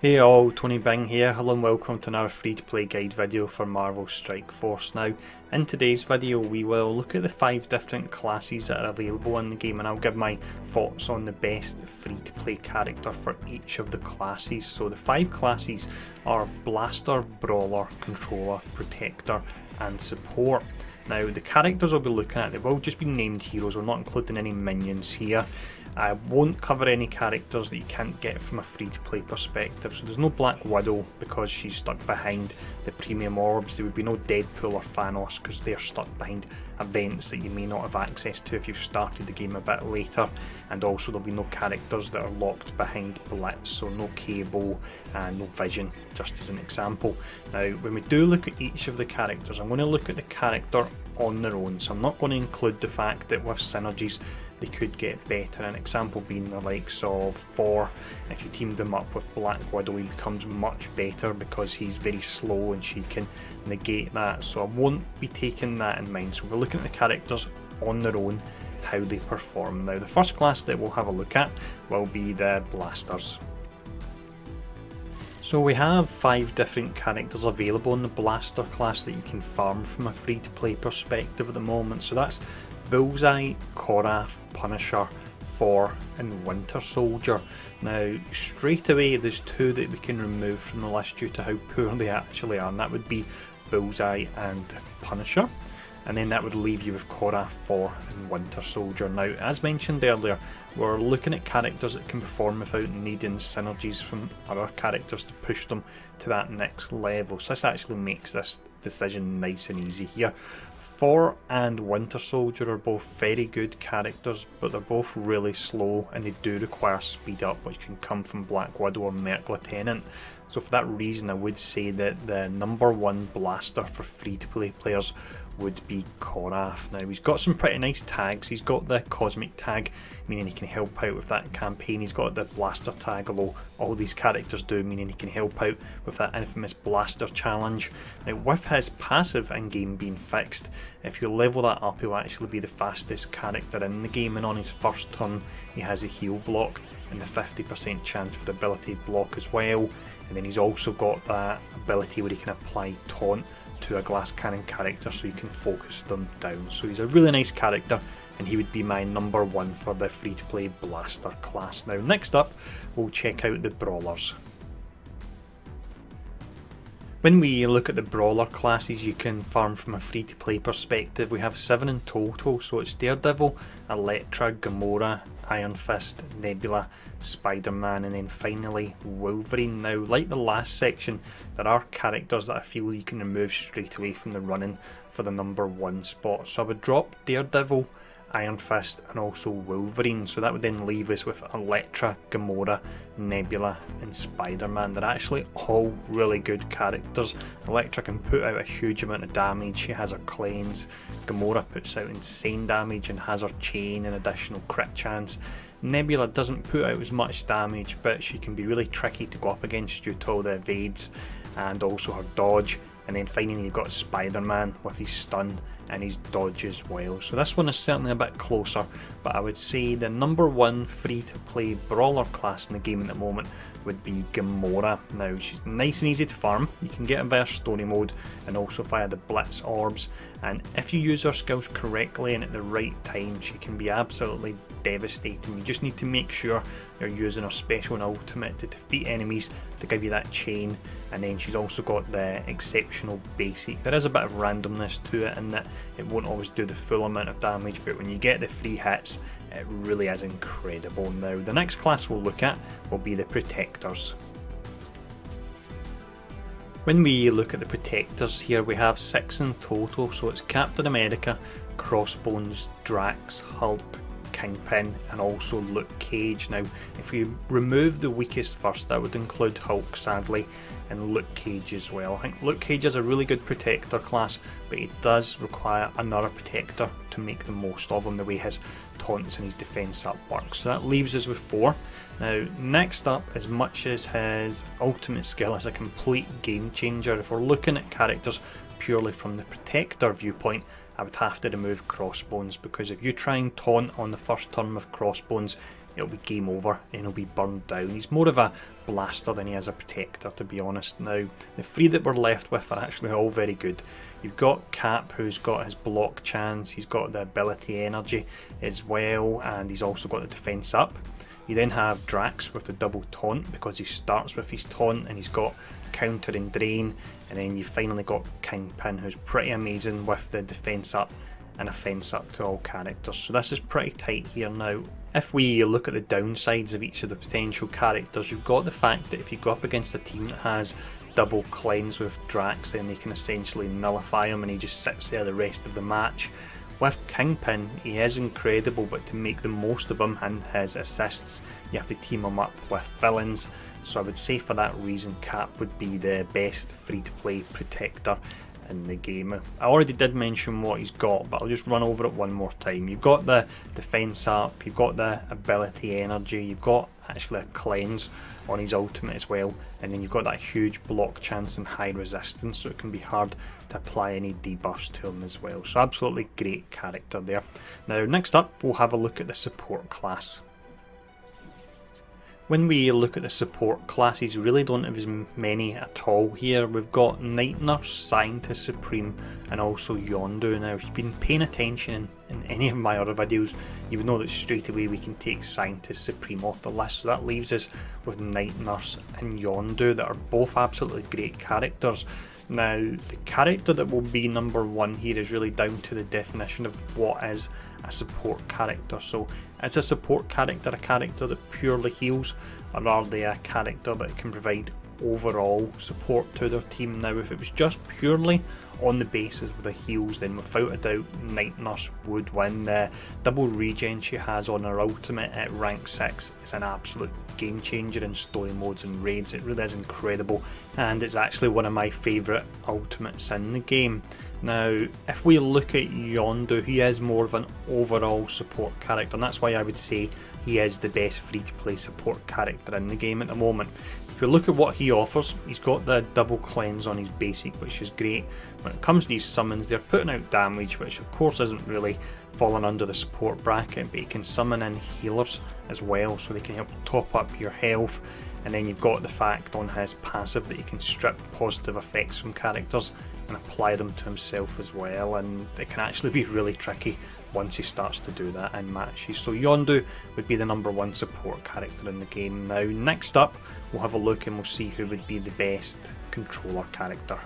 Hey all, Tony Bing here. Hello and welcome to another free to play guide video for Marvel Strike Force. Now, in today's video we will look at the 5 different classes that are available in the game, and I'll give my thoughts on the best free to play character for each of the classes. So the 5 classes are Blaster, Brawler, Controller, Protector and Support. Now the characters I'll be looking at, they've all just been named heroes, we're not including any minions here. I won't cover any characters that you can't get from a free-to-play perspective. So there's no Black Widow because she's stuck behind the premium orbs. There would be no Deadpool or Thanos because they're stuck behind events that you may not have access to if you've started the game a bit later. And also there'll be no characters that are locked behind Blitz, so no Cable and no Vision, just as an example. Now when we do look at each of the characters, I'm going to look at the character on their own. So I'm not going to include the fact that with synergies they could get better, an example being the likes of Thor. If you teamed him up with Black Widow, he becomes much better because he's very slow and she can negate that. So I won't be taking that in mind. So we're looking at the characters on their own, how they perform. Now the first class that we'll have a look at will be the Blasters. So we have 5 different characters available in the Blaster class that you can farm from a free to play perspective at the moment. So that's Bullseye, Korath, Punisher, Thor and Winter Soldier. Now straight away there's 2 that we can remove from the list due to how poor they actually are, and that would be Bullseye and Punisher. And then that would leave you with Korath, Thor and Winter Soldier. Now as mentioned earlier, we're looking at characters that can perform without needing synergies from other characters to push them to that next level. So this actually makes this decision nice and easy here. Thor and Winter Soldier are both very good characters, but they're both really slow and they do require speed up, which can come from Black Widow or Merc Lieutenant. So for that reason I would say that the number 1 Blaster for free to play players would be Korath. Now he's got some pretty nice tags. He's got the Cosmic tag, meaning he can help out with that campaign. He's got the Blaster tag, although all these characters do, meaning he can help out with that infamous Blaster challenge. Now with his passive in game being fixed, if you level that up he'll actually be the fastest character in the game, and on his first turn he has a heal block and the 50% chance for the ability block as well. And then he's also got that ability where he can apply taunt to a glass cannon character so you can focus them down. So he's a really nice character and he would be my number 1 for the free to play Blaster class. Now next up we'll check out the Brawlers. When we look at the Brawler classes you can farm from a free to play perspective, we have 7 in total. So it's Daredevil, Elektra, Gamora, Iron Fist, Nebula, Spider-Man and then finally Wolverine. Now like the last section, there are characters that I feel you can remove straight away from the running for the number 1 spot. So I would drop Daredevil, Iron Fist and also Wolverine. So that would then leave us with Elektra, Gamora, Nebula and Spider-Man. They're actually all really good characters. Elektra can put out a huge amount of damage, she has her cleanse. Gamora puts out insane damage and has her chain and additional crit chance. Nebula doesn't put out as much damage, but she can be really tricky to go up against due to all the evades and also her dodge. And then finally you've got Spider-Man with his stun and his dodge as well. So this one is certainly a bit closer, but I would say the number 1 free to play Brawler class in the game at the moment would be Gamora. Now she's nice and easy to farm. You can get her via story mode and also via the Blitz orbs, and if you use her skills correctly and at the right time she can be absolutely devastating. You just need to make sure you're using her special and ultimate to defeat enemies to give you that chain. And then she's also got the exceptional basic. There is a bit of randomness to it in that it won't always do the full amount of damage, but when you get the free hits it really is incredible. Now the next class we'll look at will be the Protectors. When we look at the Protectors here we have 6 in total. So it's Captain America, Crossbones, Drax, Hulk, Kingpin and also Luke Cage. Now if we remove the weakest first, that would include Hulk sadly and Luke Cage as well. I think Luke Cage is a really good Protector class, but he does require another Protector to make the most of him, the way his taunts and his defense up work. So that leaves us with 4. Now next up, as much as his ultimate skill is a complete game changer, if we're looking at characters purely from the Protector viewpoint, I would have to remove Crossbones, because if you try and taunt on the first turn with Crossbones, it'll be game over and he'll be burned down. He's more of a blaster than he is a protector, to be honest. Now, the three that we're left with are actually all very good. You've got Cap, who's got his block chance, he's got the ability energy as well, and he's also got the defense up. You then have Drax with the double taunt, because he starts with his taunt and he's got counter and drain. And then you've finally got Kingpin, who's pretty amazing with the defense up and offense up to all characters. So this is pretty tight here now. If we look at the downsides of each of the potential characters, you've got the fact that if you go up against a team that has double cleanse with Drax, then they can essentially nullify him and he just sits there the rest of the match. With Kingpin, he is incredible, but to make the most of him and his assists, you have to team him up with villains. So I would say for that reason, Cap would be the best free-to-play protector in the game. I already did mention what he's got, but I'll just run over it one more time. You've got the defense up, you've got the ability energy, you've got actually a cleanse on his ultimate as well, and then you've got that huge block chance and high resistance, so it can be hard to apply any debuffs to him as well. So absolutely great character there. Now next up, we'll have a look at the support class. When we look at the support classes, we really don't have as many at all here. We've got Night Nurse, Scientist Supreme, and also Yondu. Now if you've been paying attention in any of my other videos, you would know that straight away we can take Scientist Supreme off the list. So that leaves us with Night Nurse and Yondu, that are both absolutely great characters. Now the character that will be number one here is really down to the definition of what is a support character. So is a support character a character that purely heals, or are they a character that can provide overall support to their team? Now if it was just purely on the basis of the heals, then without a doubt Night Nurse would win. The double regen she has on her ultimate at rank 6 is an absolute game changer in story modes and raids. It really is incredible, and it's actually one of my favourite ultimates in the game. Now if we look at Yondu, he is more of an overall support character, and that's why I would say he is the best free to play support character in the game at the moment. If you look at what he offers, he's got the double cleanse on his basic, which is great. When it comes to these summons, they're putting out damage, which of course isn't really falling under the support bracket, but he can summon in healers as well, so they can help top up your health. And then you've got the fact on his passive that he can strip positive effects from characters and apply them to himself as well, and it can actually be really tricky once he starts to do that in matches. So Yondu would be the number one support character in the game. Now next up, we'll have a look and we'll see who would be the best controller character.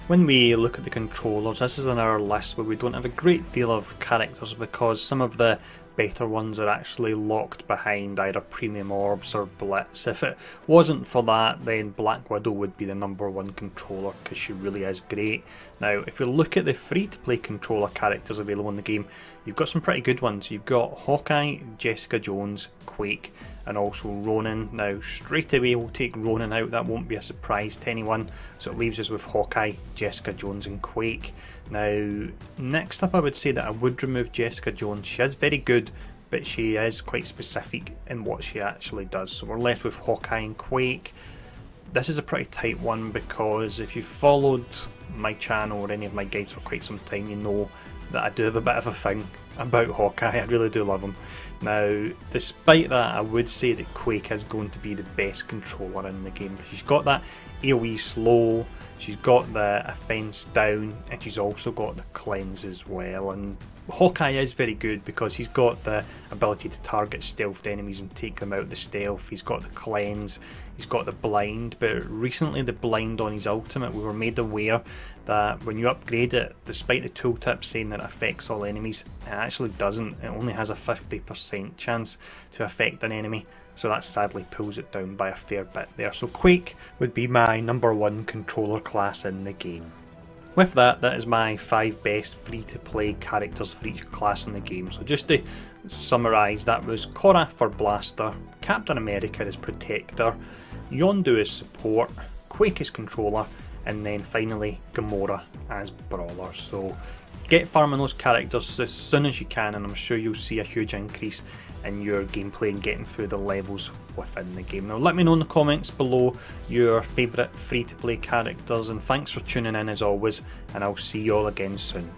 When we look at the controllers, this is on our list where we don't have a great deal of characters, because some of the better ones are actually locked behind either premium orbs or blitz. If it wasn't for that, then Black Widow would be the number one controller, because she really is great. Now if you look at the free to play controller characters available in the game, you've got some pretty good ones. You've got Hawkeye, Jessica Jones, Quake, and also Ronin. Now straight away we'll take Ronin out, that won't be a surprise to anyone, so it leaves us with Hawkeye, Jessica Jones and Quake. Now next up, I would say that I would remove Jessica Jones. She is very good, but she is quite specific in what she actually does, so we're left with Hawkeye and Quake. This is a pretty tight one, because if you followed my channel or any of my guides for quite some time, you know that I do have a bit of a thing about Hawkeye. I really do love him. Now despite that, I would say that Quake is going to be the best controller in the game. She's got that AoE slow, she's got the offense down, and she's also got the cleanse as well. And Hawkeye is very good because he's got the ability to target stealthed enemies and take them out the stealth. He's got the cleanse, he's got the blind, but recently the blind on his ultimate, we were made aware that when you upgrade it, despite the tooltip saying that it affects all enemies, it actually doesn't. It only has a 50% chance to affect an enemy, so that sadly pulls it down by a fair bit there. So Quake would be my number one controller class in the game. With that, that is my 5 best free to play characters for each class in the game. So just to summarise, that was Korra for Blaster, Captain America as Protector, Yondu as Support, Quake as Controller, and then finally Gamora as Brawler. So get farming those characters as soon as you can, and I'm sure you'll see a huge increase in your gameplay and getting through the levels within the game. Now let me know in the comments below your favourite free to play characters, and thanks for tuning in as always, and I'll see you all again soon.